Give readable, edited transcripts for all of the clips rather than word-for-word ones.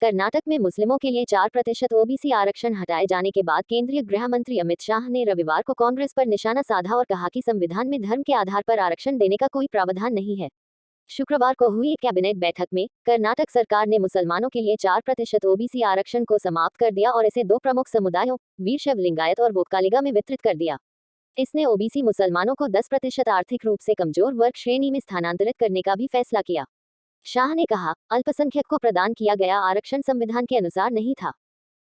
कर्नाटक में मुस्लिमों के लिए 4% ओबीसी आरक्षण हटाए जाने के बाद केंद्रीय गृह मंत्री अमित शाह ने रविवार को कांग्रेस पर निशाना साधा और कहा कि संविधान में धर्म के आधार पर आरक्षण देने का कोई प्रावधान नहीं है। शुक्रवार को हुई कैबिनेट बैठक में कर्नाटक सरकार ने मुसलमानों के लिए 4% ओबीसी आरक्षण को समाप्त कर दिया और इसे दो प्रमुख समुदायों वीरशैव लिंगायत और वोक्कालिगा में वितरित कर दिया। इसने ओबीसी मुसलमानों को 10% आर्थिक रूप से कमजोर वर्ग श्रेणी में स्थानांतरित करने का भी फैसला किया। शाह ने कहा, अल्पसंख्यक को प्रदान किया गया आरक्षण संविधान के अनुसार नहीं था।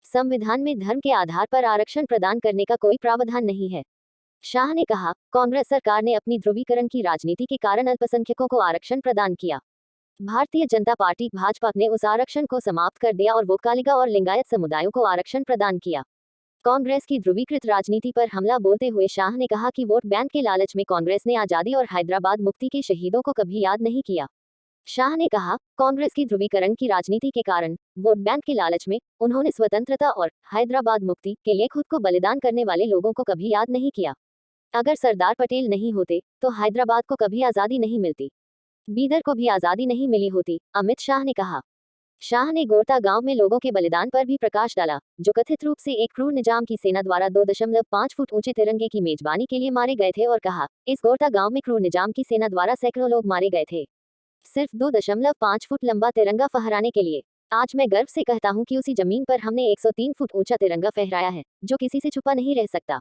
संविधान में धर्म के आधार पर आरक्षण प्रदान करने का कोई प्रावधान नहीं है। शाह ने कहा, कांग्रेस सरकार ने अपनी ध्रुवीकरण की राजनीति के कारण अल्पसंख्यकों को आरक्षण प्रदान किया। भारतीय जनता पार्टी भाजपा ने उस आरक्षण को समाप्त कर दिया और वोक्कालिगा और लिंगायत समुदायों को आरक्षण प्रदान किया। कांग्रेस की ध्रुवीकृत राजनीति पर हमला बोलते हुए शाह ने कहा कि वोट बैंक के लालच में कांग्रेस ने आजादी और हैदराबाद मुक्ति के शहीदों को कभी याद नहीं किया। शाह ने कहा, कांग्रेस की ध्रुवीकरण की राजनीति के कारण वोट बैंक के लालच में उन्होंने स्वतंत्रता और हैदराबाद मुक्ति के लिए खुद को बलिदान करने वाले लोगों को कभी याद नहीं किया। अगर सरदार पटेल नहीं होते तो हैदराबाद को कभी आजादी नहीं मिलती, बीदर को भी आजादी नहीं मिली होती, अमित शाह ने कहा। शाह ने गोरता गांव में लोगों के बलिदान पर भी प्रकाश डाला, जो कथित रूप से एक क्रूर निजाम की सेना द्वारा 2.5 फुट ऊंचे तिरंगे की मेजबानी के लिए मारे गए थे और कहा, इस गोरता गांव में क्रूर निजाम की सेना द्वारा सैकड़ों लोग मारे गए थे, सिर्फ 2.5 फुट लंबा तिरंगा फहराने के लिए। आज मैं गर्व से कहता हूं कि उसी जमीन पर हमने 103 फुट ऊंचा तिरंगा फहराया है, जो किसी से छुपा नहीं रह सकता।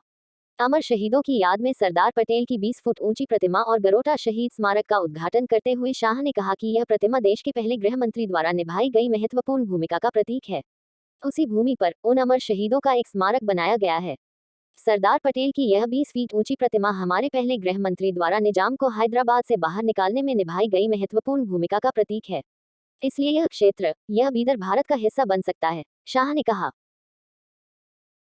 अमर शहीदों की याद में सरदार पटेल की 20 फुट ऊंची प्रतिमा और गरोटा शहीद स्मारक का उद्घाटन करते हुए शाह ने कहा कि यह प्रतिमा देश के पहले गृह मंत्री द्वारा निभाई गई महत्वपूर्ण भूमिका का प्रतीक है। उसी भूमि पर उन अमर शहीदों का एक स्मारक बनाया गया है। सरदार पटेल की यह 20 फीट ऊंची प्रतिमा हमारे पहले गृह मंत्री द्वारा निजाम को हैदराबाद से बाहर निकालने में निभाई गई महत्वपूर्ण भूमिका का प्रतीक है। इसलिए यह क्षेत्र, यह बीदर भारत का हिस्सा बन सकता है, शाह ने कहा।